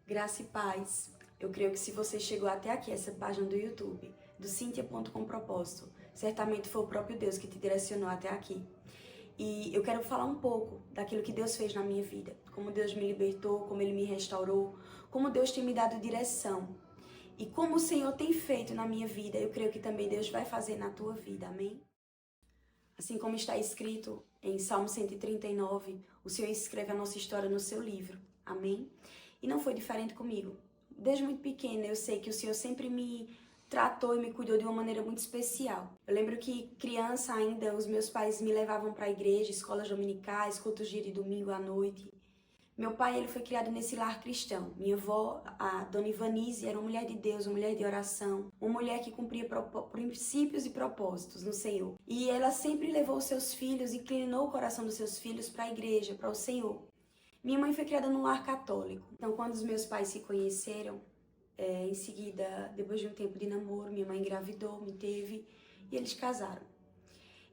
Graça e paz. Eu creio que se você chegou até aqui, essa página do YouTube, do Cintia.com Propósito, certamente foi o próprio Deus que te direcionou até aqui. E eu quero falar um pouco daquilo que Deus fez na minha vida, como Deus me libertou, como Ele me restaurou, como Deus tem me dado direção. E como o Senhor tem feito na minha vida, eu creio que também Deus vai fazer na tua vida, amém? Assim como está escrito em Salmo 139, o Senhor escreve a nossa história no seu livro, amém? E não foi diferente comigo. Desde muito pequena eu sei que o Senhor sempre me tratou e me cuidou de uma maneira muito especial. Eu lembro que criança ainda, os meus pais me levavam para a igreja, escolas dominicais, cultos de domingo à noite. Meu pai, ele foi criado nesse lar cristão. Minha avó, a dona Ivanise, era uma mulher de Deus, uma mulher de oração, uma mulher que cumpria princípios e propósitos no Senhor. E ela sempre levou os seus filhos, inclinou o coração dos seus filhos para a igreja, para o Senhor. Minha mãe foi criada num lar católico. Então, quando os meus pais se conheceram, em seguida, depois de um tempo de namoro, minha mãe engravidou, me teve e eles casaram.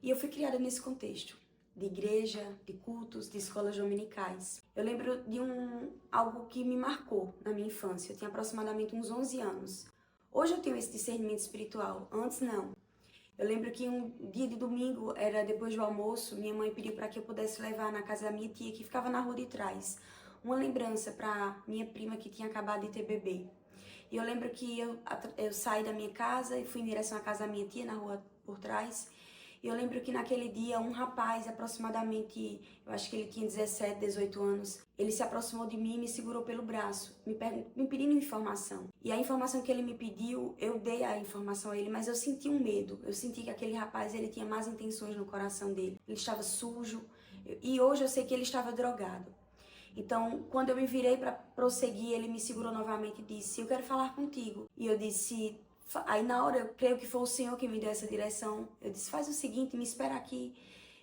E eu fui criada nesse contexto de igreja, de cultos, de escolas dominicais. Eu lembro de algo que me marcou na minha infância. Eu tinha aproximadamente uns 11 anos. Hoje eu tenho esse discernimento espiritual, antes não. Eu lembro que um dia de domingo, era depois do almoço, minha mãe pediu para que eu pudesse levar na casa da minha tia, que ficava na rua de trás, uma lembrança para minha prima que tinha acabado de ter bebê. E eu lembro que eu saí da minha casa e fui em direção à casa da minha tia, na rua por trás. E eu lembro que naquele dia um rapaz, aproximadamente, eu acho que ele tinha 17, 18 anos, ele se aproximou de mim e me segurou pelo braço, me pedindo informação. E a informação que ele me pediu, eu dei a informação a ele, mas eu senti um medo. Eu senti que aquele rapaz, ele tinha más intenções no coração dele. Ele estava sujo e hoje eu sei que ele estava drogado. Então, quando eu me virei para prosseguir, ele me segurou novamente e disse: "Eu quero falar contigo". E eu disse... Aí na hora, eu creio que foi o Senhor que me deu essa direção. Eu disse: "Faz o seguinte, me espera aqui.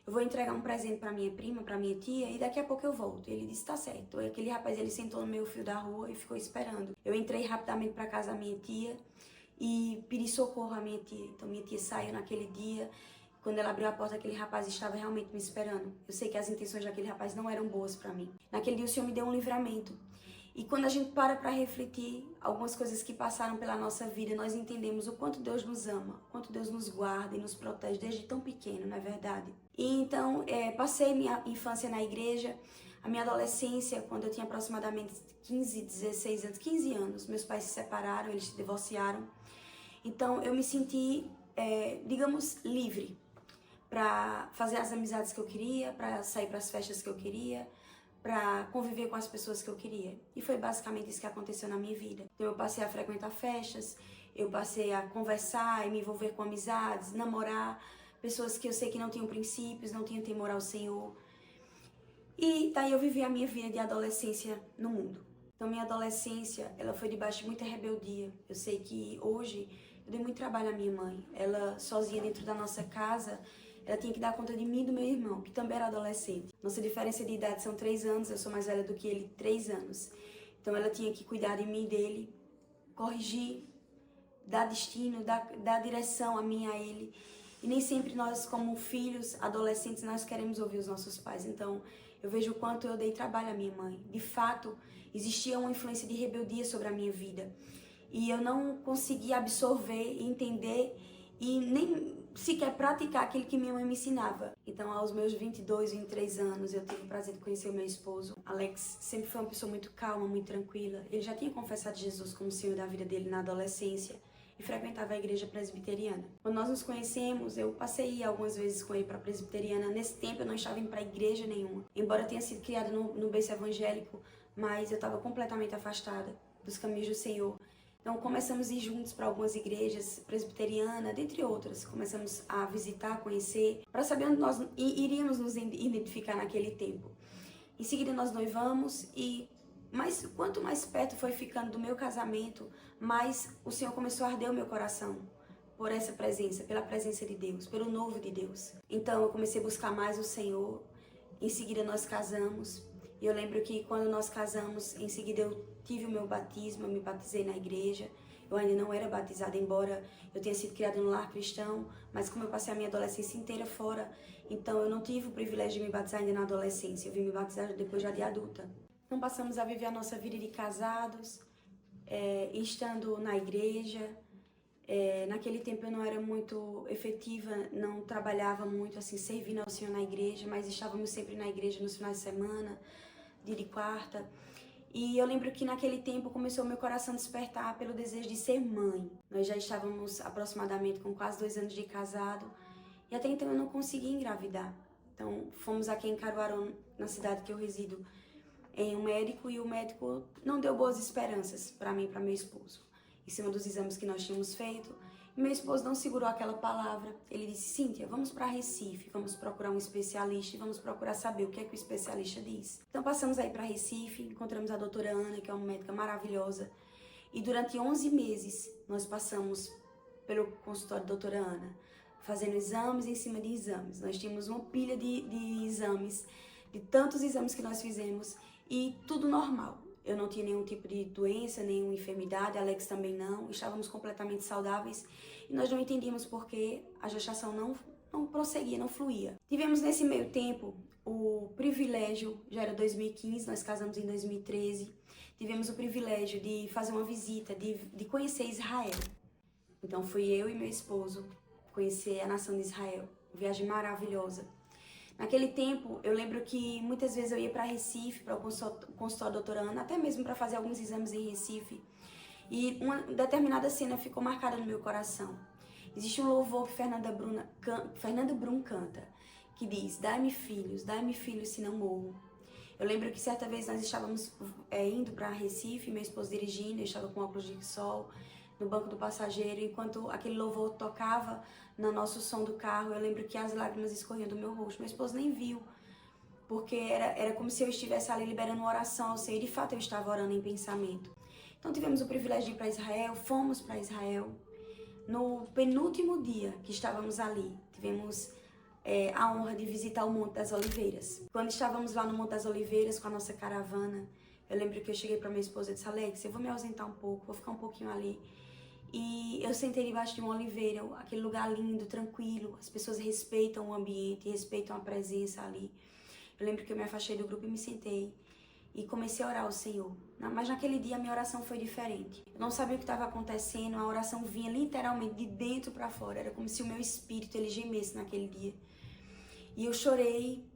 Eu vou entregar um presente para minha prima, para minha tia, e daqui a pouco eu volto". Ele disse: "Tá certo". E aquele rapaz, ele sentou no meio fio da rua e ficou esperando. Eu entrei rapidamente para casa da minha tia e pedi socorro à minha tia. Então minha tia saiu naquele dia. Quando ela abriu a porta, aquele rapaz estava realmente me esperando. Eu sei que as intenções daquele rapaz não eram boas para mim. Naquele dia o Senhor me deu um livramento. E quando a gente para refletir algumas coisas que passaram pela nossa vida, nós entendemos o quanto Deus nos ama, o quanto Deus nos guarda e nos protege desde tão pequeno, não é verdade? E então, passei minha infância na igreja, a minha adolescência, quando eu tinha aproximadamente 15, 16 anos, 15 anos, meus pais se separaram, eles se divorciaram. Então, eu me senti, digamos, livre para fazer as amizades que eu queria, para sair para as festas que eu queria, para conviver com as pessoas que eu queria. E foi basicamente isso que aconteceu na minha vida. Então eu passei a frequentar festas, eu passei a conversar e me envolver com amizades, namorar pessoas que eu sei que não tinham princípios, não tinham temor ao Senhor. E daí eu vivi a minha vida de adolescência no mundo. Então minha adolescência, ela foi debaixo de muita rebeldia. Eu sei que hoje eu dei muito trabalho à minha mãe. Ela sozinha dentro da nossa casa, ela tinha que dar conta de mim e do meu irmão, que também era adolescente. Nossa diferença de idade são 3 anos, eu sou mais velha do que ele, 3 anos. Então ela tinha que cuidar de mim e dele, corrigir, dar destino, dar direção a mim e a ele. E nem sempre nós, como filhos, adolescentes, nós queremos ouvir os nossos pais. Então, eu vejo o quanto eu dei trabalho à minha mãe. De fato, existia uma influência de rebeldia sobre a minha vida. E eu não conseguia absorver, entender e nem sequer praticar aquilo que minha mãe me ensinava. Então, aos meus 22, 23 anos, eu tive o prazer de conhecer o meu esposo. Alex sempre foi uma pessoa muito calma, muito tranquila. Ele já tinha confessado Jesus como o Senhor da vida dele na adolescência e frequentava a igreja presbiteriana. Quando nós nos conhecemos, eu passei algumas vezes com ele para a presbiteriana. Nesse tempo, eu não estava indo para igreja nenhuma. Embora eu tenha sido criada no berço evangélico, mas eu estava completamente afastada dos caminhos do Senhor. Então começamos a ir juntos para algumas igrejas presbiterianas, dentre outras. Começamos a visitar, conhecer, para saber onde nós iríamos nos identificar naquele tempo. Em seguida nós noivamos mas quanto mais perto foi ficando do meu casamento, mais o Senhor começou a arder o meu coração por essa presença, pela presença de Deus, pelo novo de Deus. Então eu comecei a buscar mais o Senhor. Em seguida nós casamos. E eu lembro que quando nós casamos, em seguida eu tive o meu batismo, eu me batizei na igreja. Eu ainda não era batizada, embora eu tenha sido criada no lar cristão, mas como eu passei a minha adolescência inteira fora, então eu não tive o privilégio de me batizar ainda na adolescência. Eu vim me batizar depois já de adulta. Então passamos a viver a nossa vida de casados, estando na igreja. Naquele tempo eu não era muito efetiva, não trabalhava muito assim, servindo ao Senhor na igreja, mas estávamos sempre na igreja nos finais de semana, dia de quarta. E eu lembro que naquele tempo começou meu coração a despertar pelo desejo de ser mãe. Nós já estávamos aproximadamente com quase 2 anos de casado e até então eu não conseguia engravidar. Então fomos aqui em Caruaru, na cidade que eu resido, em um médico, e o médico não deu boas esperanças para mim e para meu esposo, em cima dos exames que nós tínhamos feito. E meu esposo não segurou aquela palavra. Ele disse: Cíntia, vamos para Recife, vamos procurar um especialista e vamos procurar saber o que é que o especialista diz. Então passamos aí para Recife, encontramos a doutora Ana, que é uma médica maravilhosa, e durante 11 meses nós passamos pelo consultório da doutora Ana, fazendo exames em cima de exames. Nós tínhamos uma pilha de exames, de tantos exames que nós fizemos, e tudo normal. Eu não tinha nenhum tipo de doença, nenhuma enfermidade, Alex também não, estávamos completamente saudáveis e nós não entendíamos por que a gestação não prosseguia, não fluía. Tivemos nesse meio tempo o privilégio, já era 2015, nós casamos em 2013, tivemos o privilégio de fazer uma visita, de conhecer Israel. Então fui eu e meu esposo conhecer a nação de Israel, uma viagem maravilhosa. Naquele tempo, eu lembro que muitas vezes eu ia para Recife, para o consultório da doutora Ana, até mesmo para fazer alguns exames em Recife. E uma determinada cena ficou marcada no meu coração. Existe um louvor que Fernanda Brum canta, que diz: dai-me filhos, se não morro. Eu lembro que certa vez nós estávamos indo para Recife, meu esposo dirigindo, eu estava com óculos de sol, no banco do passageiro, enquanto aquele louvor tocava no nosso som do carro, eu lembro que as lágrimas escorriam do meu rosto. Meu esposo nem viu, porque era como se eu estivesse ali liberando uma oração ao Senhor, e de fato eu estava orando em pensamento. Então tivemos o privilégio de ir para Israel, fomos para Israel. No penúltimo dia que estávamos ali, tivemos a honra de visitar o Monte das Oliveiras. Quando estávamos lá no Monte das Oliveiras com a nossa caravana, eu lembro que eu cheguei para minha esposa e disse: Alex, eu vou me ausentar um pouco, vou ficar um pouquinho ali. E eu sentei debaixo de uma oliveira, aquele lugar lindo, tranquilo, as pessoas respeitam o ambiente, respeitam a presença ali. Eu lembro que eu me afastei do grupo e me sentei e comecei a orar ao Senhor. Mas naquele dia a minha oração foi diferente. Eu não sabia o que estava acontecendo, a oração vinha literalmente de dentro para fora. Era como se o meu espírito ele gemesse naquele dia. E eu chorei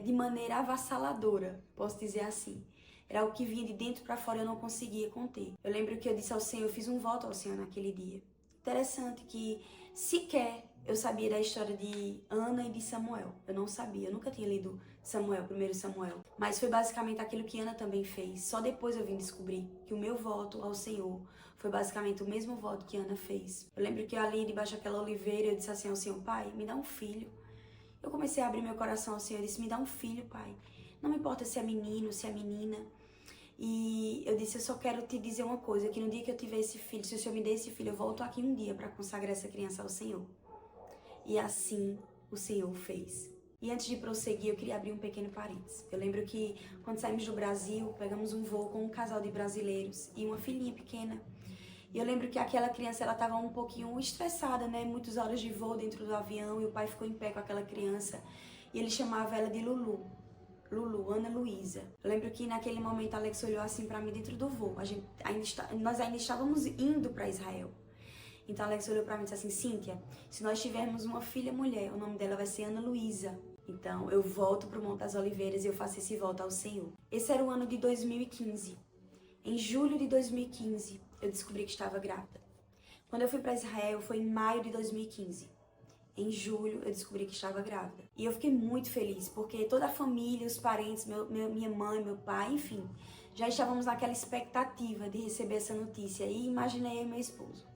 de maneira avassaladora, posso dizer assim. Era o que vinha de dentro para fora, eu não conseguia conter. Eu lembro que eu disse ao Senhor, eu fiz um voto ao Senhor naquele dia. Interessante que sequer eu sabia da história de Ana e de Samuel. Eu não sabia, eu nunca tinha lido Samuel, 1 Samuel. Mas foi basicamente aquilo que Ana também fez. Só depois eu vim descobrir que o meu voto ao Senhor foi basicamente o mesmo voto que Ana fez. Eu lembro que eu ali debaixo daquela oliveira, eu disse assim ao Senhor: Pai, me dá um filho. Eu comecei a abrir meu coração ao Senhor, eu disse: me dá um filho, Pai. Não me importa se é menino, se é menina. E eu disse: eu só quero te dizer uma coisa, que no dia que eu tiver esse filho, se o Senhor me der esse filho, eu volto aqui um dia para consagrar essa criança ao Senhor. E assim o Senhor fez. E antes de prosseguir, eu queria abrir um pequeno parênteses. Eu lembro que quando saímos do Brasil, pegamos um voo com um casal de brasileiros e uma filhinha pequena. E eu lembro que aquela criança, ela estava um pouquinho estressada, né? Muitas horas de voo dentro do avião, e o pai ficou em pé com aquela criança. E ele chamava ela de Lulu, Ana Luísa. Eu lembro que naquele momento Alex olhou assim para mim dentro do voo. Nós ainda estávamos indo para Israel. Então Alex olhou para mim e disse assim: Cíntia, se nós tivermos uma filha mulher, o nome dela vai ser Ana Luísa. Então eu volto para o Monte das Oliveiras e eu faço esse voto ao Senhor. Esse era o ano de 2015. Em julho de 2015, eu descobri que estava grávida. Quando eu fui para Israel, foi em maio de 2015. Em julho, eu descobri que estava grávida. E eu fiquei muito feliz, porque toda a família, os parentes, minha mãe, meu pai, enfim, já estávamos naquela expectativa de receber essa notícia. E imaginei eu e meu esposo.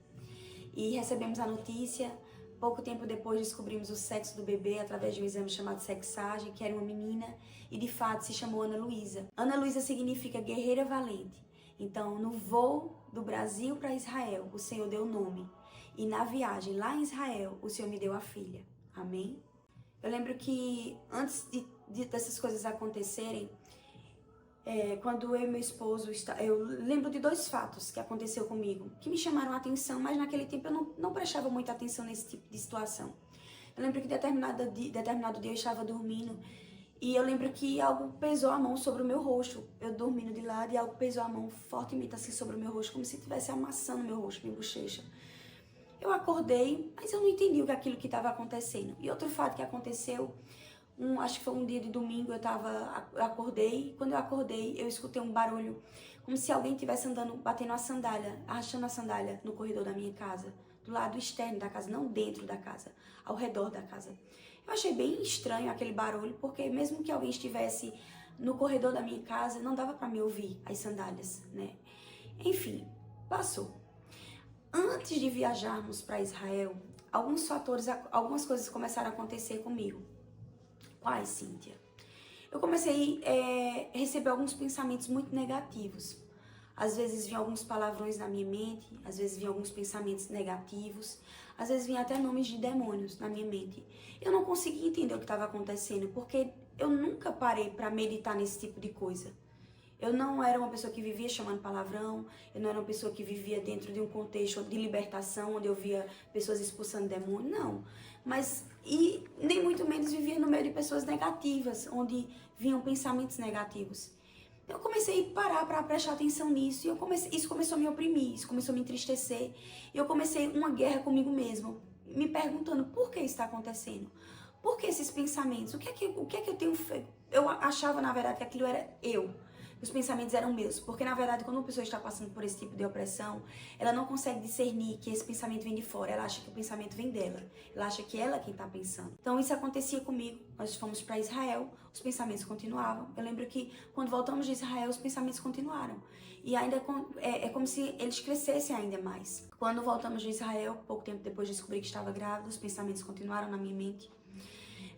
E recebemos a notícia. Pouco tempo depois, descobrimos o sexo do bebê através de um exame chamado sexagem, que era uma menina, e de fato se chamou Ana Luísa. Ana Luísa significa guerreira valente. Então, no voo do Brasil para Israel, o Senhor deu o nome. E na viagem lá em Israel, o Senhor me deu a filha. Amém? Eu lembro que antes dessas coisas acontecerem, quando eu e meu esposo, eu lembro de 2 fatos que aconteceu comigo, que me chamaram a atenção, mas naquele tempo eu não prestava muita atenção nesse tipo de situação. Eu lembro que determinado dia eu estava dormindo E eu lembro que algo pesou a mão sobre o meu rosto. Eu dormindo de lado e algo pesou a mão fortemente assim sobre o meu rosto, como se estivesse amassando meu rosto, minha bochecha. Eu acordei, mas eu não entendi o que aquilo que estava acontecendo. E outro fato que aconteceu, acho que foi um dia de domingo, eu acordei. Quando eu acordei, eu escutei um barulho, como se alguém estivesse andando, batendo a sandália, arrastando a sandália no corredor da minha casa, do lado externo da casa, não dentro da casa, ao redor da casa. Eu achei bem estranho aquele barulho, porque mesmo que alguém estivesse no corredor da minha casa, não dava para me ouvir as sandálias, né? Enfim, passou. Antes de viajarmos para Israel, algumas coisas começaram a acontecer comigo. Quais, Cíntia? Eu comecei a receber alguns pensamentos muito negativos. Às vezes vinham alguns palavrões na minha mente, às vezes vinham alguns pensamentos negativos, às vezes vinham até nomes de demônios na minha mente. Eu não conseguia entender o que estava acontecendo, porque eu nunca parei para meditar nesse tipo de coisa. Eu não era uma pessoa que vivia chamando palavrão, eu não era uma pessoa que vivia dentro de um contexto de libertação, onde eu via pessoas expulsando demônio, não. E nem muito menos vivia no meio de pessoas negativas, onde vinham pensamentos negativos. Eu comecei a parar para prestar atenção nisso, e isso começou a me oprimir, isso começou a me entristecer. E eu comecei uma guerra comigo mesma, me perguntando por que isso está acontecendo. Por que esses pensamentos? O que é que eu tenho feito? Eu achava, na verdade, que aquilo era eu. Os pensamentos eram meus, porque na verdade quando uma pessoa está passando por esse tipo de opressão, ela não consegue discernir que esse pensamento vem de fora, ela acha que o pensamento vem dela, ela acha que ela é quem está pensando. Então isso acontecia comigo, nós fomos para Israel, os pensamentos continuavam. Eu lembro que quando voltamos de Israel, os pensamentos continuaram. E ainda é como se eles crescessem ainda mais. Quando voltamos de Israel, pouco tempo depois de descobrir que estava grávida, os pensamentos continuaram na minha mente.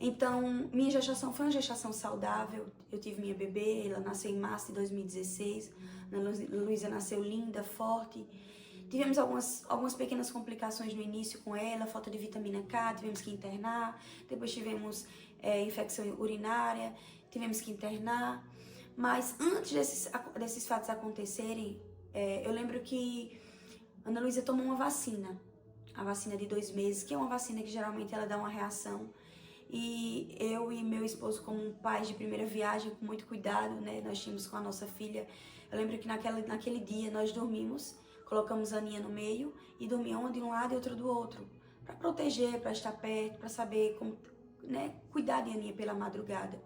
Então, minha gestação foi uma gestação saudável. Eu tive minha bebê, ela nasceu em março de 2016. A Luísa nasceu linda, forte. Tivemos algumas pequenas complicações no início com ela, falta de vitamina K, tivemos que internar. Depois tivemos infecção urinária, tivemos que internar. Mas antes desses fatos acontecerem, eu lembro que Ana Luísa tomou uma vacina. A vacina de 2 meses, que é uma vacina que geralmente ela dá uma reação. E eu e meu esposo, como pais de primeira viagem, com muito cuidado, né? Nós tínhamos com a nossa filha. Eu lembro que naquele dia nós dormimos, colocamos a Aninha no meio e dormia uma de um lado e outra do outro. Para proteger, para estar perto, para saber como, né, cuidar de Aninha pela madrugada.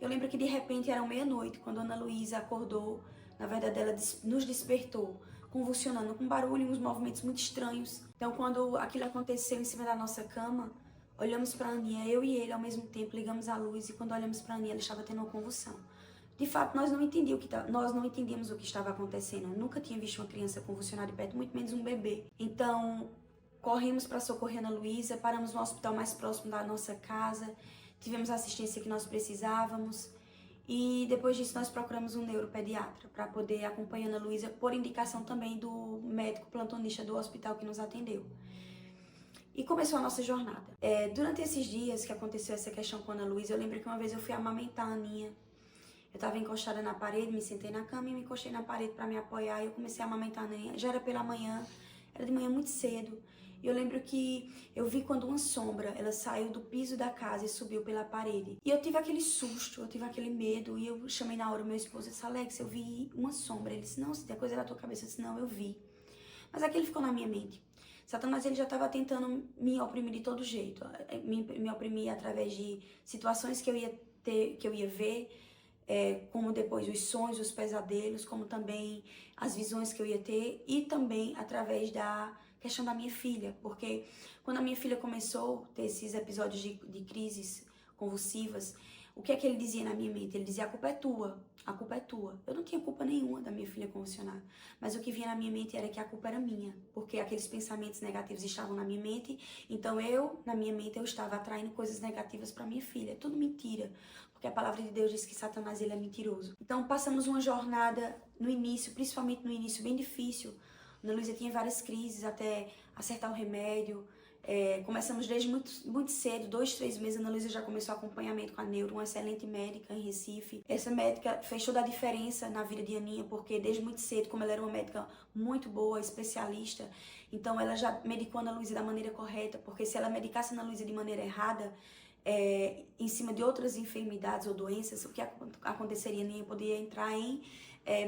Eu lembro que de repente era meia-noite, quando a Ana Luísa acordou. Na verdade, ela nos despertou, convulsionando, com barulho e uns movimentos muito estranhos. Então, quando aquilo aconteceu em cima da nossa cama, olhamos para a Aninha, eu e ele ao mesmo tempo, ligamos a luz e quando olhamos para a Aninha, ela estava tendo uma convulsão. De fato, nós não entendíamos o que estava acontecendo. Eu nunca tinha visto uma criança convulsionar de perto, muito menos um bebê. Então, corremos para socorrer a Ana Luísa, paramos no hospital mais próximo da nossa casa, tivemos a assistência que nós precisávamos. E depois disso nós procuramos um neuropediatra para poder acompanhar a Ana Luísa, por indicação também do médico plantonista do hospital que nos atendeu. E começou a nossa jornada. Durante esses dias que aconteceu essa questão com a Ana Luísa, eu lembro que uma vez eu fui amamentar a Aninha. Eu estava encostada na parede, me sentei na cama e me encostei na parede para me apoiar. E eu comecei a amamentar a Aninha. Já era pela manhã, era de manhã muito cedo. E eu lembro que eu vi quando uma sombra, ela saiu do piso da casa e subiu pela parede. E eu tive aquele susto, eu tive aquele medo. E eu chamei na hora o meu esposo e disse: Alex, eu vi uma sombra. Ele disse: não, se tem coisa na tua cabeça. Eu disse: não, eu vi. Mas aquilo ficou na minha mente. Satanás, ele já estava tentando me oprimir de todo jeito, me oprimir através de situações que eu ia ter, que eu ia ver, como depois os sonhos, os pesadelos, como também as visões que eu ia ter, e também através da questão da minha filha, porque quando a minha filha começou a ter esses episódios de crises convulsivas, o que é que ele dizia na minha mente? Ele dizia: a culpa é tua, a culpa é tua. Eu não tinha culpa nenhuma da minha filha convulsionar, mas o que vinha na minha mente era que a culpa era minha, porque aqueles pensamentos negativos estavam na minha mente, então na minha mente, eu estava atraindo coisas negativas para minha filha. É tudo mentira, porque a palavra de Deus diz que Satanás, ele é mentiroso. Então passamos uma jornada no início, principalmente no início, bem difícil. Ana Luísa tinha várias crises até acertar o remédio. Começamos desde muito cedo, 2, 3 meses, a Ana Luísa já começou acompanhamento com a neuro, uma excelente médica em Recife. Essa médica fez toda a diferença na vida de Aninha, porque desde muito cedo, como ela era uma médica muito boa, especialista, então ela já medicou a Ana Luísa da maneira correta, porque se ela medicasse a Ana Luísa de maneira errada, em cima de outras enfermidades ou doenças, o que aconteceria? Nem poderia entrar em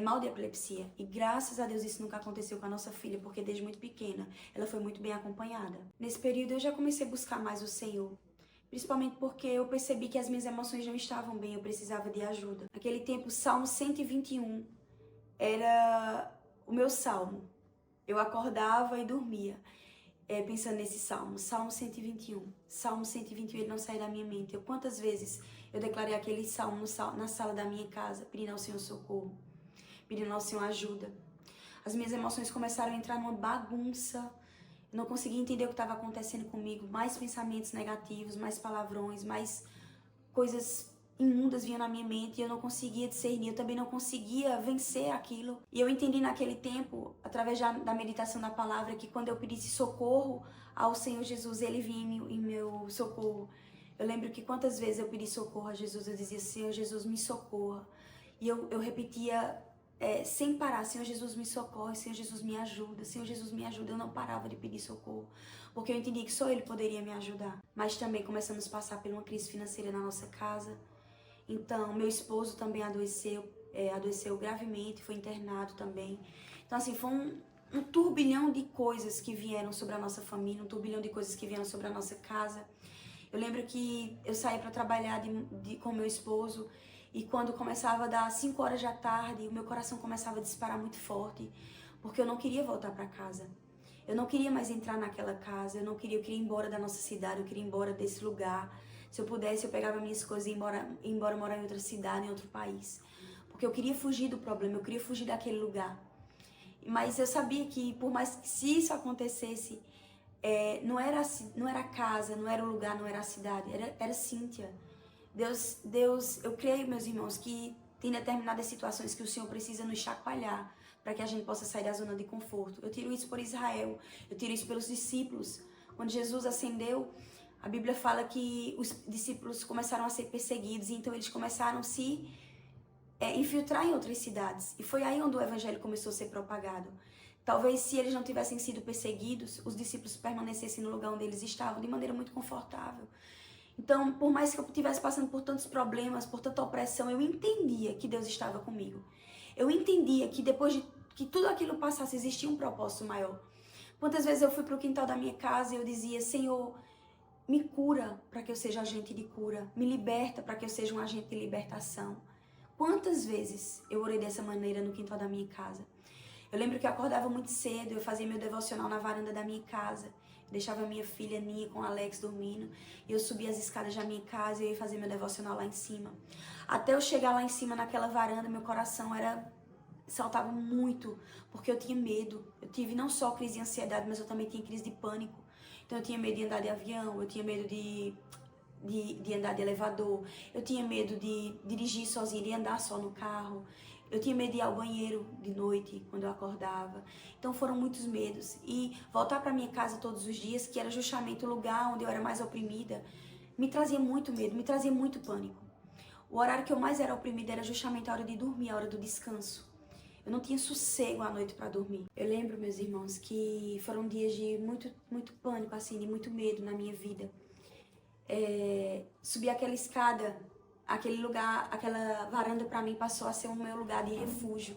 mal de epilepsia. E graças a Deus isso nunca aconteceu com a nossa filha, porque desde muito pequena ela foi muito bem acompanhada. Nesse período eu já comecei a buscar mais o Senhor, principalmente porque eu percebi que as minhas emoções não estavam bem, eu precisava de ajuda. Naquele tempo, o Salmo 121 era o meu salmo. Eu acordava e dormia pensando nesse salmo, Salmo 121. Salmo 121, ele não sai da minha mente. Quantas vezes eu declarei aquele salmo na sala da minha casa, pedindo ao Senhor socorro, pedindo ao Senhor ajuda. As minhas emoções começaram a entrar numa bagunça. Eu não conseguia entender o que estava acontecendo comigo. Mais pensamentos negativos, mais palavrões, mais coisas imundas vinham na minha mente e eu não conseguia discernir, eu também não conseguia vencer aquilo. E eu entendi naquele tempo, através da meditação da palavra, que quando eu pedisse socorro ao Senhor Jesus, Ele vinha em meu socorro. Eu lembro que quantas vezes eu pedi socorro a Jesus, eu dizia, Senhor Jesus, me socorra. E eu repetia sem parar, Senhor Jesus, me socorre, Senhor Jesus, me ajuda, Senhor Jesus, me ajuda. Eu não parava de pedir socorro, porque eu entendi que só Ele poderia me ajudar. Mas também começamos a passar por uma crise financeira na nossa casa. Então, meu esposo também adoeceu gravemente, foi internado também. Então, assim, foi um turbilhão de coisas que vieram sobre a nossa família, um turbilhão de coisas que vieram sobre a nossa casa. Eu lembro que eu saía para trabalhar com meu esposo e quando começava a dar 5 horas da tarde, o meu coração começava a disparar muito forte, porque eu não queria voltar para casa. Eu não queria mais entrar naquela casa, eu queria ir embora da nossa cidade, eu queria ir embora desse lugar. Se eu pudesse, eu pegava minhas coisas e ia embora morar em outra cidade, em outro país. Porque eu queria fugir do problema, eu queria fugir daquele lugar. Mas eu sabia que, por mais que se isso acontecesse, não era a casa, não era o lugar, não era a cidade, era Cíntia. Deus, eu creio, meus irmãos, que tem determinadas situações que o Senhor precisa nos chacoalhar para que a gente possa sair da zona de conforto. Eu tiro isso por Israel, eu tiro isso pelos discípulos. Quando Jesus ascendeu, a Bíblia fala que os discípulos começaram a ser perseguidos, e então eles começaram a se infiltrar em outras cidades. E foi aí onde o evangelho começou a ser propagado. Talvez se eles não tivessem sido perseguidos, os discípulos permanecessem no lugar onde eles estavam de maneira muito confortável. Então, por mais que eu estivesse passando por tantos problemas, por tanta opressão, eu entendia que Deus estava comigo. Eu entendia que depois de que tudo aquilo passasse, existia um propósito maior. Quantas vezes eu fui para o quintal da minha casa e eu dizia, Senhor, me cura para que eu seja agente de cura. Me liberta para que eu seja um agente de libertação. Quantas vezes eu orei dessa maneira no quintal da minha casa? Eu lembro que eu acordava muito cedo, eu fazia meu devocional na varanda da minha casa. Deixava minha filha Nia com o Alex dormindo. E eu subia as escadas da minha casa e eu ia fazer meu devocional lá em cima. Até eu chegar lá em cima naquela varanda, meu coração saltava muito, porque eu tinha medo. Eu tive não só crise de ansiedade, mas eu também tinha crise de pânico. Então eu tinha medo de andar de avião, eu tinha medo de andar de elevador, eu tinha medo de dirigir sozinha, de andar só no carro, eu tinha medo de ir ao banheiro de noite, quando eu acordava. Então foram muitos medos. E voltar para minha casa todos os dias, que era justamente o lugar onde eu era mais oprimida, me trazia muito medo, me trazia muito pânico. O horário que eu mais era oprimida era justamente a hora de dormir, a hora do descanso. Eu não tinha sossego à noite para dormir. Eu lembro, meus irmãos, que foram dias de muito pânico, assim, de muito medo na minha vida. Subir aquela escada, aquele lugar, aquela varanda para mim passou a ser o meu lugar de refúgio.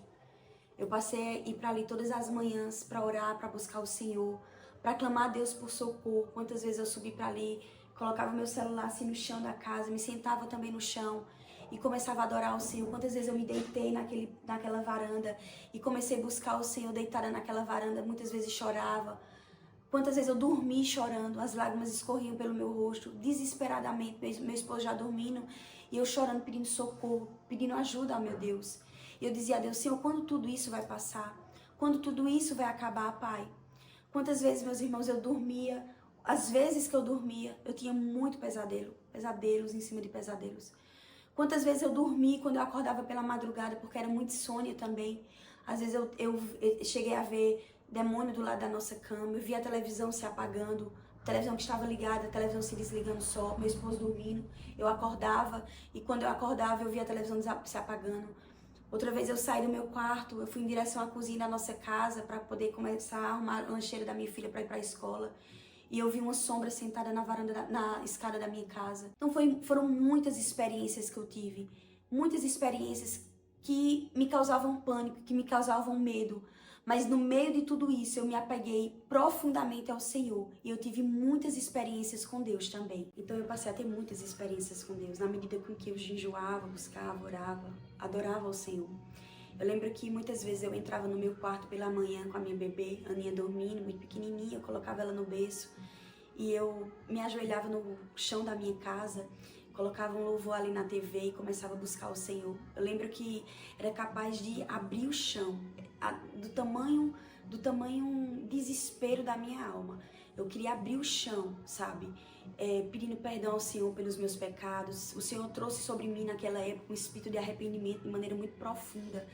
Eu passei a ir para ali todas as manhãs para orar, para buscar o Senhor, para clamar a Deus por socorro. Quantas vezes eu subi para ali, colocava meu celular assim no chão da casa, me sentava também no chão e começava a adorar o Senhor. Quantas vezes eu me deitei naquela varanda e comecei a buscar o Senhor deitada naquela varanda, muitas vezes chorava. Quantas vezes eu dormi chorando, as lágrimas escorriam pelo meu rosto, desesperadamente, meu esposo já dormindo, e eu chorando, pedindo socorro, pedindo ajuda ao meu Deus. E eu dizia a Deus, Senhor, quando tudo isso vai passar? Quando tudo isso vai acabar, Pai? Quantas vezes, meus irmãos, eu dormia, as vezes que eu dormia, eu tinha muito pesadelos em cima de pesadelos. Quantas vezes eu dormi quando eu acordava pela madrugada, porque era muito insônia também. Às vezes eu cheguei a ver demônio do lado da nossa cama, eu via a televisão se apagando, a televisão que estava ligada, a televisão se desligando só, meu esposo dormindo, eu acordava e quando eu acordava eu via a televisão se apagando. Outra vez eu saí do meu quarto, eu fui em direção à cozinha da nossa casa para poder começar a arrumar a lancheira da minha filha para ir para a escola. e eu vi uma sombra sentada na varanda, na escada da minha casa. Então foram muitas experiências que eu tive, muitas experiências que me causavam pânico, que me causavam medo. Mas no meio de tudo isso, eu me apeguei profundamente ao Senhor. E eu tive muitas experiências com Deus também. Então eu passei a ter muitas experiências com Deus, na medida com que eu jejuava, buscava, orava, adorava ao Senhor. Eu lembro que muitas vezes eu entrava no meu quarto pela manhã com a minha bebê, Aninha dormindo, muito pequenininha, eu colocava ela no berço e eu me ajoelhava no chão da minha casa, colocava um louvor ali na TV e começava a buscar o Senhor. Eu lembro que era capaz de abrir o chão, do tamanho desespero da minha alma. Eu queria abrir o chão, sabe? Pedindo perdão ao Senhor pelos meus pecados. O Senhor trouxe sobre mim naquela época um espírito de arrependimento de maneira muito profunda.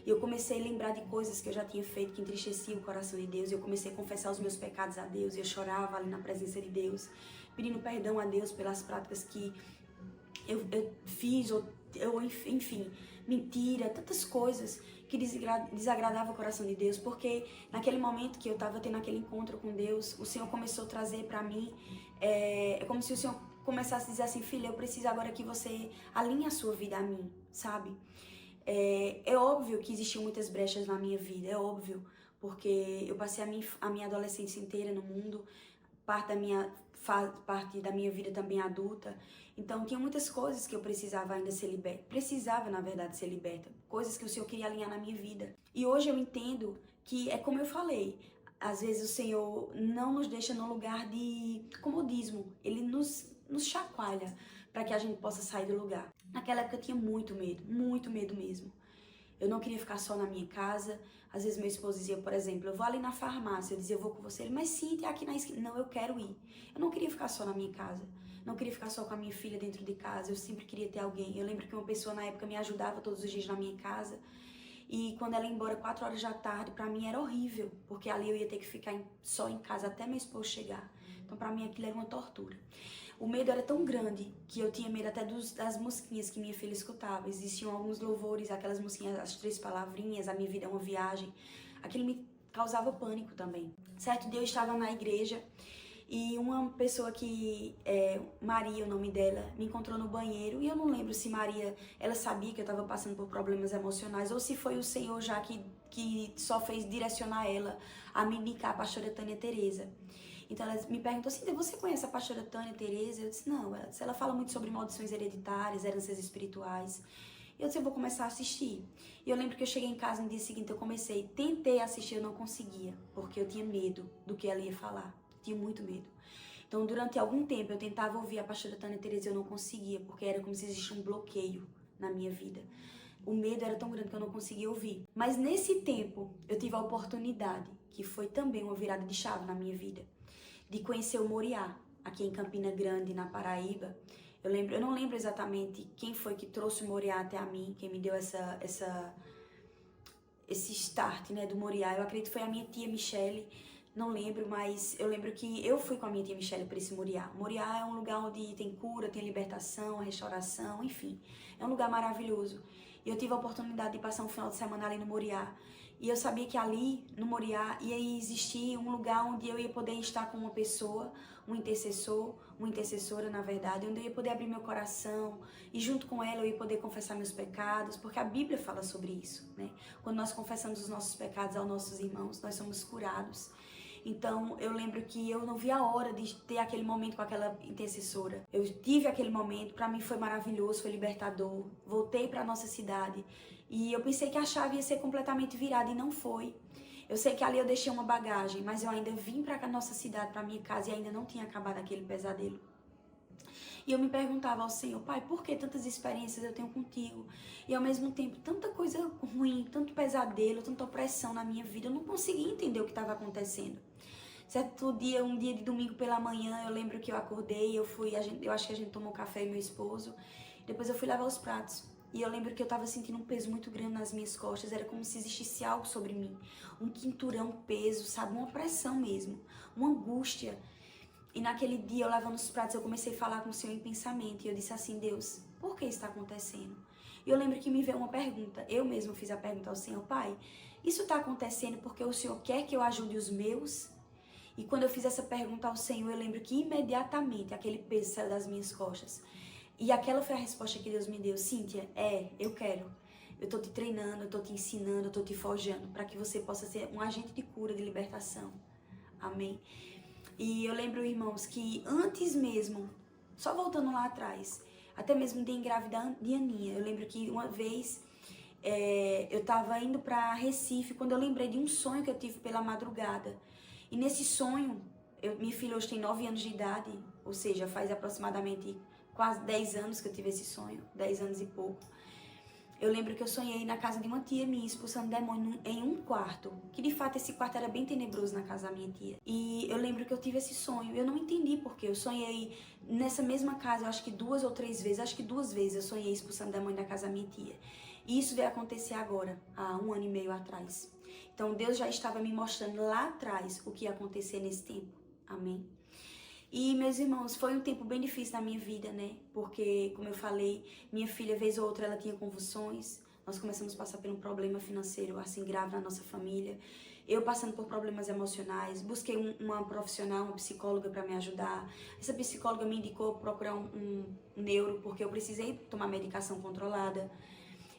E eu comecei a lembrar de coisas que eu já tinha feito que entristeciam o coração de Deus. E eu comecei a confessar os meus pecados a Deus. E eu chorava ali na presença de Deus, pedindo perdão a Deus pelas práticas que eu fiz, enfim, mentira, tantas coisas que desagradavam o coração de Deus, porque naquele momento que eu estava tendo aquele encontro com Deus, o Senhor começou a trazer para mim, é como se o Senhor começasse a dizer assim, filha, eu preciso agora que você alinhe a sua vida a mim, sabe? É óbvio que existiam muitas brechas na minha vida, é óbvio, porque eu passei a minha adolescência inteira no mundo, parte da minha vida também adulta. Então, tinha muitas coisas que eu precisava ainda ser liberta. Precisava, na verdade, ser liberta. Coisas que o Senhor queria alinhar na minha vida. E hoje eu entendo que é como eu falei. Às vezes o Senhor não nos deixa num lugar de comodismo. Ele nos chacoalha para que a gente possa sair do lugar. Naquela época eu tinha muito medo mesmo. Eu não queria ficar só na minha casa. Às vezes meu esposo dizia, por exemplo, eu vou ali na farmácia. Eu dizia, eu vou com você. Ele, mas sim, tem aqui na esquina. Não, eu quero ir. Eu não queria ficar só na minha casa. Não queria ficar só com a minha filha dentro de casa. Eu sempre queria ter alguém. Eu lembro que uma pessoa na época me ajudava todos os dias na minha casa. E quando ela ia embora 4 horas da tarde, pra mim era horrível. Porque ali eu ia ter que ficar só em casa até meu esposo chegar. Então pra mim aquilo era uma tortura. O medo era tão grande que eu tinha medo até das musiquinhas que minha filha escutava. Existiam alguns louvores, aquelas musiquinhas, as 3 palavrinhas, a minha vida é uma viagem. Aquilo me causava pânico também. Certo dia eu estava na igreja e uma pessoa que, Maria, o nome dela, me encontrou no banheiro. E eu não lembro se Maria, ela sabia que eu estava passando por problemas emocionais ou se foi o Senhor já que só fez direcionar ela a me indicar a pastora Tânia Teresa. Então ela me perguntou assim, você conhece a pastora Tânia Teresa? Eu disse, não. Ela fala muito sobre maldições hereditárias, heranças espirituais. E eu disse, eu vou começar a assistir. E eu lembro que eu cheguei em casa no dia seguinte, tentei assistir, eu não conseguia, porque eu tinha medo do que ela ia falar. Tinha muito medo. Então durante algum tempo eu tentava ouvir a pastora Tânia Teresa e eu não conseguia, porque era como se existisse um bloqueio na minha vida. O medo era tão grande que eu não conseguia ouvir. Mas nesse tempo eu tive a oportunidade, que foi também uma virada de chave na minha vida, de conhecer o Moriá, aqui em Campina Grande, na Paraíba. Eu não lembro exatamente quem foi que trouxe o Moriá até a mim, quem me deu esse start, né, do Moriá. Eu acredito que foi a minha tia Michele, não lembro, mas eu lembro que eu fui com a minha tia Michele para esse Moriá. Moriá é um lugar onde tem cura, tem libertação, restauração, enfim. É um lugar maravilhoso. E eu tive a oportunidade de passar um final de semana ali no Moriá. E eu sabia que ali, no Moriá, ia existir um lugar onde eu ia poder estar com uma pessoa, um intercessor, uma intercessora, na verdade, onde eu ia poder abrir meu coração e junto com ela eu ia poder confessar meus pecados, porque a Bíblia fala sobre isso, né? Quando nós confessamos os nossos pecados aos nossos irmãos, nós somos curados. Então, eu lembro que eu não vi a hora de ter aquele momento com aquela intercessora. Eu tive aquele momento, pra mim foi maravilhoso, foi libertador. Voltei pra nossa cidade e eu pensei que a chave ia ser completamente virada e não foi. Eu sei que ali eu deixei uma bagagem, mas eu ainda vim pra nossa cidade, pra minha casa e ainda não tinha acabado aquele pesadelo. E eu me perguntava ao Senhor, Pai, por que tantas experiências eu tenho contigo? E ao mesmo tempo, tanta coisa ruim, tanto pesadelo, tanta opressão na minha vida, eu não conseguia entender o que estava acontecendo. Certo dia, um dia de domingo pela manhã, eu lembro que eu acordei, eu acho que a gente tomou café e meu esposo, depois eu fui lavar os pratos. E eu lembro que eu tava sentindo um peso muito grande nas minhas costas, era como se existisse algo sobre mim. Um quinturão, um peso, sabe? Uma pressão mesmo, uma angústia. E naquele dia, eu lavando os pratos, eu comecei a falar com o Senhor em pensamento. E eu disse assim, Deus, por que isso está acontecendo? E eu lembro que me veio uma pergunta. Eu mesmo fiz a pergunta ao Senhor, Pai, isso está acontecendo porque o Senhor quer que eu ajude os meus? E quando eu fiz essa pergunta ao Senhor, eu lembro que imediatamente aquele peso saiu das minhas costas. E aquela foi a resposta que Deus me deu. Cíntia, eu quero. Eu tô te treinando, eu tô te ensinando, eu tô te forjando para que você possa ser um agente de cura, de libertação. Amém? E eu lembro, irmãos, que antes mesmo, só voltando lá atrás, até mesmo de engravidar de Aninha, eu lembro que uma vez eu tava indo para Recife, quando eu lembrei de um sonho que eu tive pela madrugada. E nesse sonho, minha filha hoje tem 9 anos de idade, ou seja, faz aproximadamente quase 10 anos que eu tive esse sonho, 10 anos e pouco. Eu lembro que eu sonhei na casa de uma tia minha, expulsando demônio em um quarto. Que de fato esse quarto era bem tenebroso na casa da minha tia. E eu lembro que eu tive esse sonho. Eu não entendi porque. Eu sonhei nessa mesma casa, eu acho que 2 ou 3 vezes. Acho que 2 vezes eu sonhei expulsando demônio da casa da minha tia. E isso veio acontecer agora, há 1 ano e meio atrás. Então Deus já estava me mostrando lá atrás o que ia acontecer nesse tempo. Amém? E, meus irmãos, foi um tempo bem difícil na minha vida, né? Porque, como eu falei, minha filha, vez ou outra, ela tinha convulsões. Nós começamos a passar por um problema financeiro, assim, grave na nossa família. Eu passando por problemas emocionais. Busquei uma profissional, uma psicóloga para me ajudar. Essa psicóloga me indicou procurar um neuro, porque eu precisei tomar medicação controlada.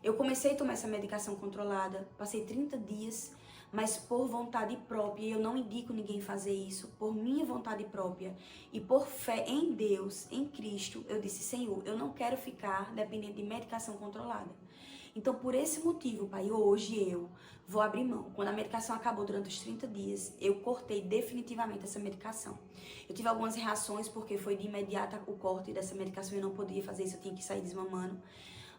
Eu comecei a tomar essa medicação controlada, passei 30 dias, mas por vontade própria, e eu não indico ninguém fazer isso, por minha vontade própria e por fé em Deus, em Cristo, eu disse, Senhor, eu não quero ficar dependendo de medicação controlada. Então, por esse motivo, Pai, hoje eu vou abrir mão. Quando a medicação acabou durante os 30 dias, eu cortei definitivamente essa medicação. Eu tive algumas reações, porque foi de imediato o corte dessa medicação, eu não podia fazer isso, eu tinha que sair desmamando.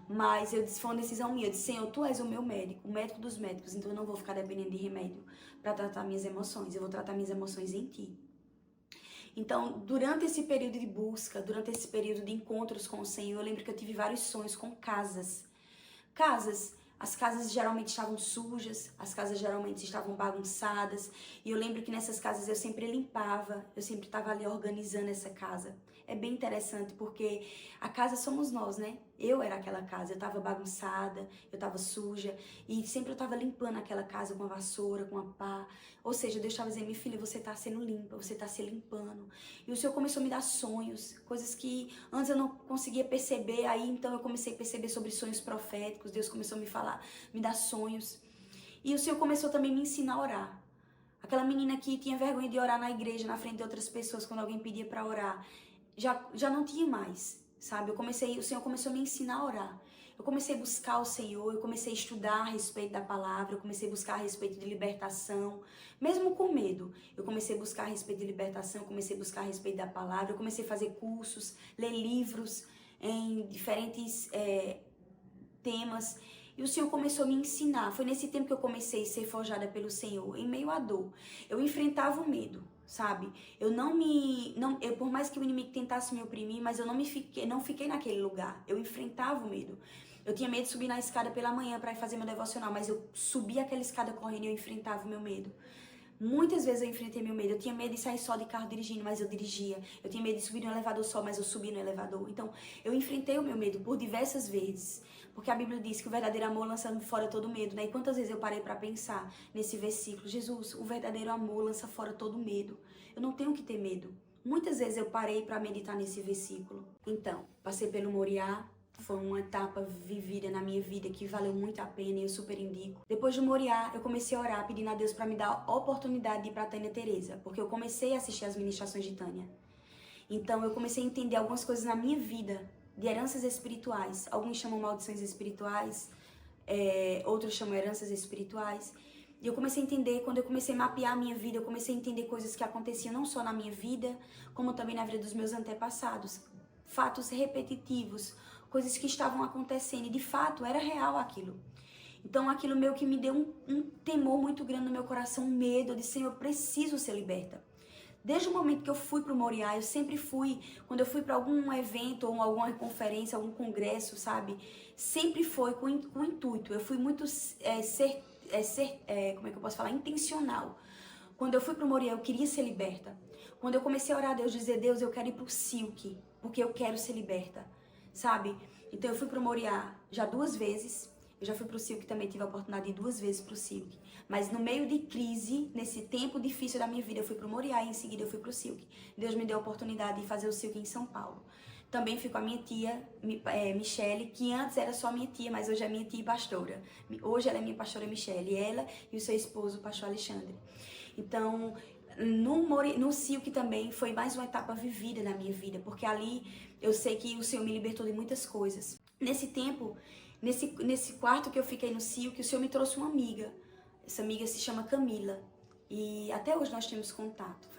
Mas eu disse, foi uma decisão minha. Eu disse, Senhor, Tu és o meu médico, o médico dos médicos, então eu não vou ficar dependendo de remédio para tratar minhas emoções. Eu vou tratar minhas emoções em Ti. Então, durante esse período de busca, durante esse período de encontros com o Senhor, eu lembro que eu tive vários sonhos com casas. As casas geralmente estavam sujas, as casas geralmente estavam bagunçadas. E eu lembro que nessas casas eu sempre limpava, eu sempre estava ali organizando essa casa. É bem interessante porque a casa somos nós, né? Eu era aquela casa, eu estava bagunçada, eu estava suja e sempre eu estava limpando aquela casa com a vassoura, com a pá. Ou seja, Deus estava dizendo, minha filha, você está sendo limpa, você está se limpando. E o Senhor começou a me dar sonhos, coisas que antes eu não conseguia perceber, aí então eu comecei a perceber sobre sonhos proféticos, Deus começou a me falar, me dar sonhos. E o Senhor começou também a me ensinar a orar. Aquela menina que tinha vergonha de orar na igreja, na frente de outras pessoas, quando alguém pedia para orar, já não tinha mais, sabe? O Senhor começou a me ensinar a orar. Eu comecei a buscar o Senhor, eu comecei a estudar a respeito da palavra, eu comecei a buscar a respeito de libertação, mesmo com medo. Eu comecei a buscar a respeito de libertação, eu comecei a buscar a respeito da palavra, eu comecei a fazer cursos, ler livros em diferentes temas. E o Senhor começou a me ensinar. Foi nesse tempo que eu comecei a ser forjada pelo Senhor, em meio à dor. Eu enfrentava o medo, sabe? Por mais que o inimigo tentasse me oprimir, mas eu não fiquei naquele lugar. Eu enfrentava o medo. Eu tinha medo de subir na escada pela manhã para ir fazer meu devocional, mas eu subia aquela escada correndo e eu enfrentava o meu medo. Muitas vezes eu enfrentei meu medo. Eu tinha medo de sair só de carro dirigindo, mas eu dirigia. Eu tinha medo de subir no elevador só, mas eu subi no elevador. Então, eu enfrentei o meu medo por diversas vezes. Porque a Bíblia diz que o verdadeiro amor lança fora todo medo, né? E quantas vezes eu parei para pensar nesse versículo? Jesus, o verdadeiro amor lança fora todo medo. Eu não tenho que ter medo. Muitas vezes eu parei para meditar nesse versículo. Então, passei pelo Moriá. Foi uma etapa vivida na minha vida que valeu muito a pena e eu super indico. Depois de Moriá, eu comecei a orar pedindo a Deus para me dar a oportunidade de ir para Tânia Teresa, porque eu comecei a assistir as ministrações de Tânia. Então eu comecei a entender algumas coisas na minha vida, de heranças espirituais. Alguns chamam maldições espirituais, outros chamam heranças espirituais. E eu comecei a entender, quando eu comecei a mapear a minha vida, eu comecei a entender coisas que aconteciam não só na minha vida, como também na vida dos meus antepassados. Fatos repetitivos, coisas que estavam acontecendo, e de fato era real aquilo. Então aquilo meio que me deu um temor muito grande no meu coração, um medo. Eu disse, Senhor, eu preciso ser liberta. Desde o momento que eu fui para o Moriá, eu sempre fui, quando eu fui para algum evento, ou alguma conferência, algum congresso, sabe? Sempre foi com intuito. Eu fui muito, como é que eu posso falar? Intencional. Quando eu fui para o Moriá, eu queria ser liberta. Quando eu comecei a orar a Deus, dizer, Deus, eu quero ir para o Silk, porque eu quero ser liberta. Sabe? Então eu fui pro Moriá já 2 vezes. Eu já fui pro Silk também, tive a oportunidade de ir 2 vezes pro Silk. Mas no meio de crise, nesse tempo difícil da minha vida, eu fui pro Moriá e em seguida eu fui pro Silk. Deus me deu a oportunidade de fazer o Silk em São Paulo. Também fui com a minha tia, Michele, que antes era só minha tia, mas hoje é minha tia e pastora. Hoje ela é minha pastora Michele, ela e o seu esposo, o pastor Alexandre. Então, no Silk também foi mais uma etapa vivida na minha vida, porque ali eu sei que o Senhor me libertou de muitas coisas. Nesse tempo, nesse quarto que eu fiquei no Silk, o Senhor me trouxe uma amiga. Essa amiga se chama Camila e até hoje nós temos contato.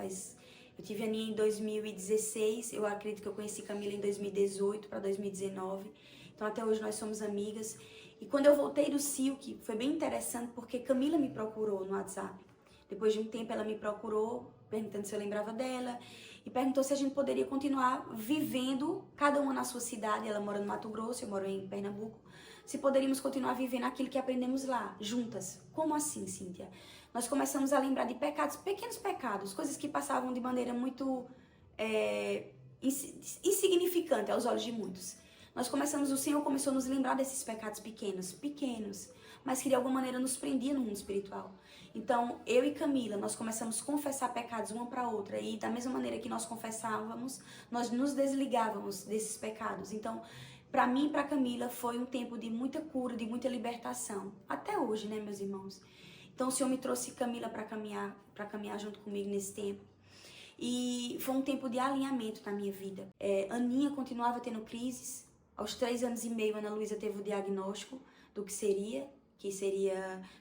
Eu tive a Aninha em 2016, eu acredito que eu conheci Camila em 2018 para 2019, então até hoje nós somos amigas. E quando eu voltei do Silk, foi bem interessante porque Camila me procurou no WhatsApp. Depois de um tempo ela me procurou, perguntando se eu lembrava dela, e perguntou se a gente poderia continuar vivendo, cada uma na sua cidade. Ela mora no Mato Grosso, eu moro em Pernambuco. Se poderíamos continuar vivendo aquilo que aprendemos lá, juntas. Como assim, Cíntia? Nós começamos a lembrar de pecados, pequenos pecados, coisas que passavam de maneira muito insignificante aos olhos de muitos. O Senhor começou a nos lembrar desses pecados pequenos, mas que de alguma maneira nos prendiam no mundo espiritual. Então, eu e Camila, nós começamos a confessar pecados uma para outra, e da mesma maneira que nós confessávamos, nós nos desligávamos desses pecados. Então, para mim e para Camila foi um tempo de muita cura, de muita libertação. Até hoje, né, meus irmãos? Então o Senhor me trouxe Camila para caminhar junto comigo nesse tempo. E foi um tempo de alinhamento na minha vida. Aninha continuava tendo crises. Aos 3 anos e meio, Ana Luísa teve o diagnóstico do que seria.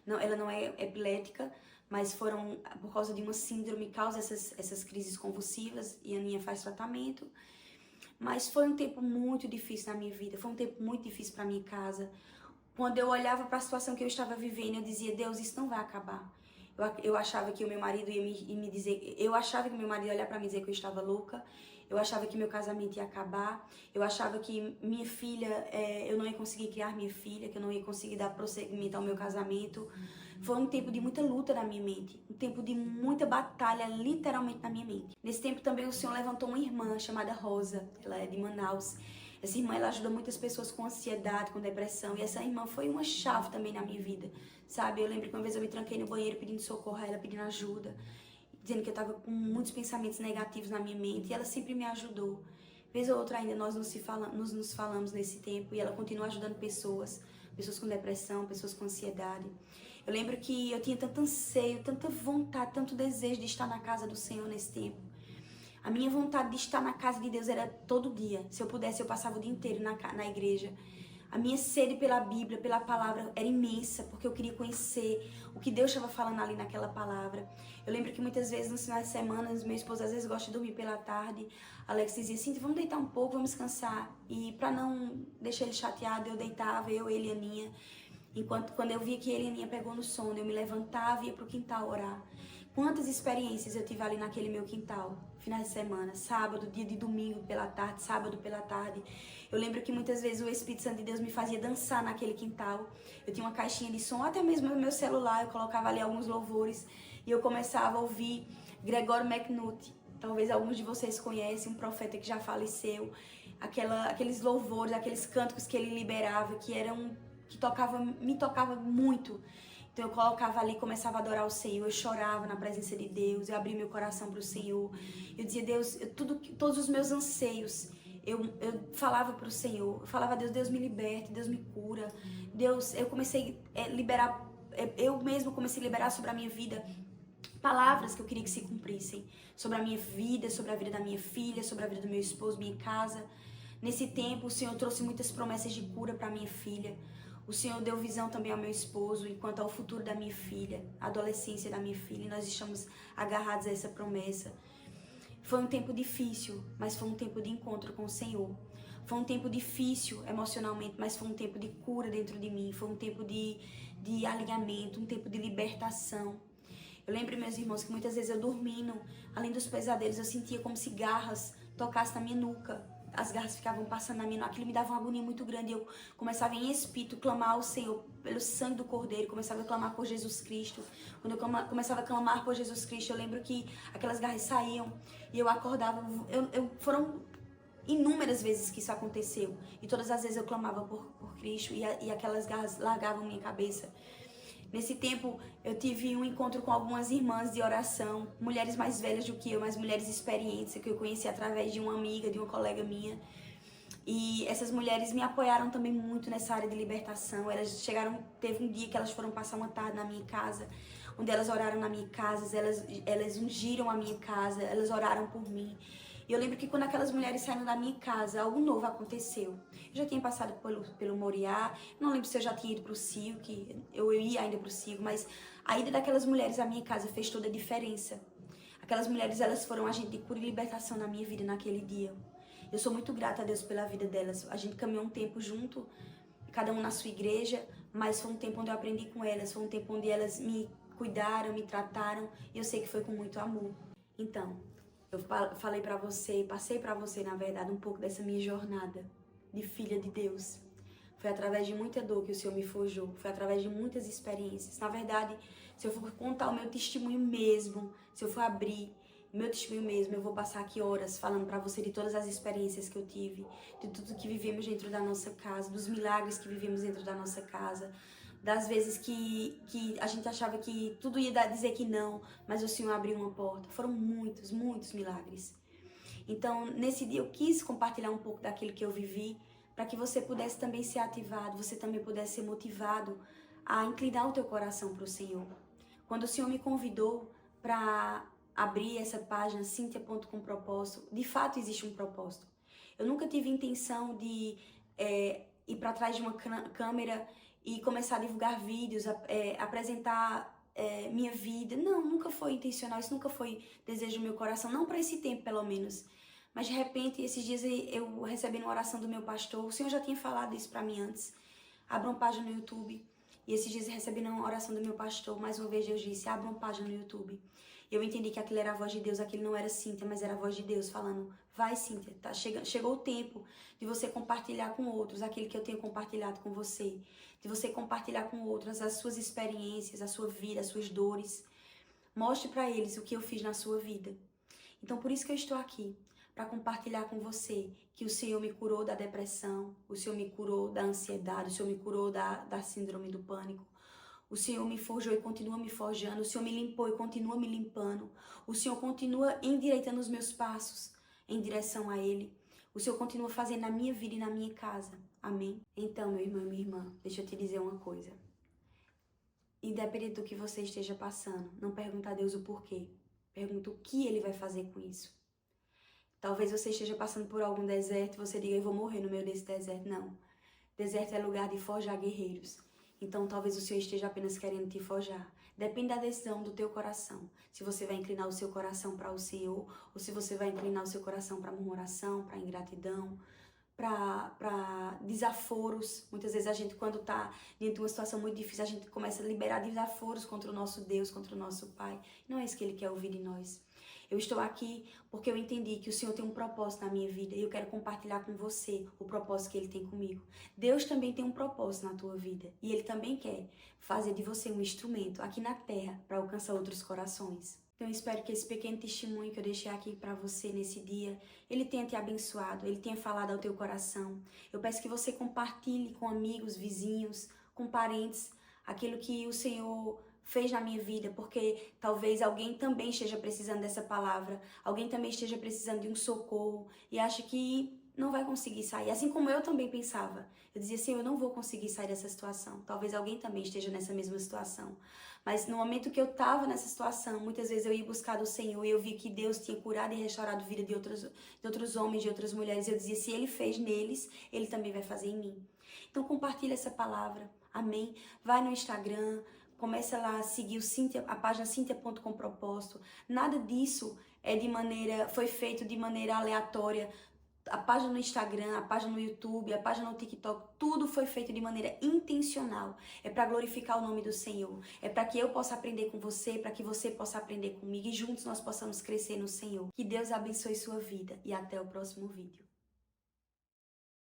Não, ela não é epilética, mas foram por causa de uma síndrome que causa essas crises convulsivas, e a Aninha faz tratamento. Mas foi um tempo muito difícil na minha vida, foi um tempo muito difícil para minha casa. Quando eu olhava para a situação que eu estava vivendo, eu dizia: Deus, isso não vai acabar. Eu achava que o meu marido ia me dizer, eu achava que meu marido ia olhar para mim e dizer que eu estava louca. Eu achava que meu casamento ia acabar. Eu achava que minha filha, eu não ia conseguir criar minha filha, que eu não ia conseguir dar prosseguimento ao meu casamento. Foi um tempo de muita luta na minha mente, um tempo de muita batalha, literalmente, na minha mente. Nesse tempo também o Senhor levantou uma irmã chamada Rosa, ela é de Manaus. Essa irmã, ela ajuda muitas pessoas com ansiedade, com depressão, e essa irmã foi uma chave também na minha vida, sabe? Eu lembro que uma vez eu me tranquei no banheiro pedindo socorro a ela, pedindo ajuda, dizendo que eu estava com muitos pensamentos negativos na minha mente, e ela sempre me ajudou. Vez ou outra ainda nós nos falamos nesse tempo, e ela continua ajudando pessoas com depressão, pessoas com ansiedade. Eu lembro que eu tinha tanto anseio, tanta vontade, tanto desejo de estar na casa do Senhor nesse tempo. A minha vontade de estar na casa de Deus era todo dia. Se eu pudesse, eu passava o dia inteiro na igreja. A minha sede pela Bíblia, pela palavra, era imensa, porque eu queria conhecer o que Deus estava falando ali naquela palavra. Eu lembro que muitas vezes, nos finais de semana, meu esposo às vezes gosta de dormir pela tarde. Alex dizia assim: vamos deitar um pouco, vamos descansar. E para não deixar ele chateado, eu deitava, ele e a Aninha. Quando eu via que ele e a Aninha pegou no sono, eu me levantava e ia pro quintal orar. Quantas experiências eu tive ali naquele meu quintal, finais de semana, sábado, dia de domingo pela tarde, sábado pela tarde. Eu lembro que muitas vezes o Espírito Santo de Deus me fazia dançar naquele quintal. Eu tinha uma caixinha de som, até mesmo no meu celular, eu colocava ali alguns louvores e eu começava a ouvir Gregório McNulty. Talvez alguns de vocês conhecem, um profeta que já faleceu. Aqueles louvores, aqueles cânticos que ele liberava, me tocava muito. Então eu colocava ali, começava a adorar o Senhor, eu chorava na presença de Deus, eu abria meu coração para o Senhor. Eu dizia: Deus, todos os meus anseios, eu falava para o Senhor. Eu falava: Deus me liberte, Deus me cura. Deus, eu comecei a liberar, eu mesmo comecei a liberar sobre a minha vida palavras que eu queria que se cumprissem. Sobre a minha vida, sobre a vida da minha filha, sobre a vida do meu esposo, minha casa. Nesse tempo, o Senhor trouxe muitas promessas de cura para minha filha. O Senhor deu visão também ao meu esposo enquanto ao futuro da minha filha, a adolescência da minha filha, e nós estamos agarrados a essa promessa. Foi um tempo difícil, mas foi um tempo de encontro com o Senhor. Foi um tempo difícil emocionalmente, mas foi um tempo de cura dentro de mim. Foi um tempo de alinhamento, um tempo de libertação. Eu lembro, meus irmãos, que muitas vezes eu dormindo, além dos pesadelos, eu sentia como se garras tocassem na minha nuca. As garras ficavam passando na minha nuca, aquilo me dava uma agonia muito grande. Eu começava em espírito clamar ao Senhor pelo sangue do Cordeiro, começava a clamar por Jesus Cristo. Quando eu começava a clamar por Jesus Cristo, eu lembro que aquelas garras saíam e eu acordava. Foram inúmeras vezes que isso aconteceu, e todas as vezes eu clamava por Cristo, e aquelas garras largavam minha cabeça. Nesse tempo, eu tive um encontro com algumas irmãs de oração, mulheres mais velhas do que eu, mas mulheres experientes, que eu conheci através de uma amiga, de uma colega minha. E essas mulheres me apoiaram também muito nessa área de libertação. Elas chegaram, teve um dia que elas foram passar uma tarde na minha casa, onde elas oraram na minha casa, elas ungiram a minha casa, elas oraram por mim. E eu lembro que quando aquelas mulheres saíram da minha casa, algo novo aconteceu. Eu já tinha passado pelo Moriá, não lembro se eu já tinha ido pro Cio, que eu ia ainda pro Cio, mas a ida daquelas mulheres à minha casa fez toda a diferença. Aquelas mulheres, elas foram agente de cura e libertação na minha vida naquele dia. Eu sou muito grata a Deus pela vida delas. A gente caminhou um tempo junto, cada um na sua igreja, mas foi um tempo onde eu aprendi com elas, foi um tempo onde elas me cuidaram, me trataram, e eu sei que foi com muito amor. Então, eu falei pra você, passei pra você, na verdade, um pouco dessa minha jornada de filha de Deus. Foi através de muita dor que o Senhor me forjou, foi através de muitas experiências. Na verdade, se eu for contar o meu testemunho mesmo, se eu for abrir meu testemunho mesmo, eu vou passar aqui horas falando pra você de todas as experiências que eu tive, de tudo que vivemos dentro da nossa casa, dos milagres que vivemos dentro da nossa casa, das vezes que a gente achava que tudo ia dizer que não, mas o Senhor abriu uma porta. Foram muitos, muitos milagres. Então, nesse dia eu quis compartilhar um pouco daquilo que eu vivi, para que você pudesse também ser ativado, você também pudesse ser motivado a inclinar o teu coração para o Senhor. Quando o Senhor me convidou para abrir essa página, Cintia.com propósito, de fato existe um propósito. Eu nunca tive intenção de ir para trás de uma câmera e começar a divulgar vídeos, apresentar minha vida. Não, nunca foi intencional, isso nunca foi desejo do meu coração, não para esse tempo pelo menos. Mas de repente, esses dias eu recebi uma oração do meu pastor, o Senhor já tinha falado isso para mim antes. Abra uma página no YouTube. E esses dias eu recebi uma oração do meu pastor, mais uma vez Deus disse, abra uma página no YouTube. E eu entendi que aquilo era a voz de Deus, aquilo não era Cíntia, mas era a voz de Deus falando, vai Cíntia, tá? Chegou o tempo de você compartilhar com outros aquilo que eu tenho compartilhado com você. De você compartilhar com outros as suas experiências, a sua vida, as suas dores. Mostre para eles o que eu fiz na sua vida. Então por isso que eu estou aqui, para compartilhar com você que o Senhor me curou da depressão, o Senhor me curou da ansiedade, o Senhor me curou da síndrome do pânico. O Senhor me forjou e continua me forjando, o Senhor me limpou e continua me limpando. O Senhor continua endireitando os meus passos em direção a Ele. O Senhor continua fazendo na minha vida e na minha casa. Amém? Então, meu irmão e minha irmã, deixa eu te dizer uma coisa. Independente do que você esteja passando, não pergunta a Deus o porquê. Pergunta o que Ele vai fazer com isso. Talvez você esteja passando por algum deserto e você diga, eu vou morrer no meio desse deserto. Não. Deserto é lugar de forjar guerreiros. Então talvez o Senhor esteja apenas querendo te forjar. Depende da decisão do teu coração. Se você vai inclinar o seu coração para o Senhor, ou se você vai inclinar o seu coração para murmuração, para ingratidão, para desaforos. Muitas vezes a gente, quando está diante de uma situação muito difícil, a gente começa a liberar desaforos contra o nosso Deus, contra o nosso Pai. Não é isso que Ele quer ouvir de nós. Eu estou aqui porque eu entendi que o Senhor tem um propósito na minha vida e eu quero compartilhar com você o propósito que Ele tem comigo. Deus também tem um propósito na tua vida e Ele também quer fazer de você um instrumento aqui na terra para alcançar outros corações. Então eu espero que esse pequeno testemunho que eu deixei aqui para você nesse dia, ele tenha te abençoado, ele tenha falado ao teu coração. Eu peço que você compartilhe com amigos, vizinhos, com parentes, aquilo que o Senhor fez na minha vida, porque talvez alguém também esteja precisando dessa palavra, alguém também esteja precisando de um socorro e acha que não vai conseguir sair, assim como eu também pensava. Eu dizia assim, eu não vou conseguir sair dessa situação. Talvez alguém também esteja nessa mesma situação. Mas no momento que eu estava nessa situação, muitas vezes eu ia buscar do Senhor e eu vi que Deus tinha curado e restaurado a vida de outros homens, de outras mulheres. Eu dizia, se Ele fez neles, Ele também vai fazer em mim. Então compartilha essa palavra, amém? Vai no Instagram, começa lá a seguir a página Cintia.com propósito. Nada disso foi feito de maneira aleatória. A página no Instagram, a página no YouTube, a página no TikTok, tudo foi feito de maneira intencional. É para glorificar o nome do Senhor. É para que eu possa aprender com você, para que você possa aprender comigo e juntos nós possamos crescer no Senhor. Que Deus abençoe sua vida e até o próximo vídeo.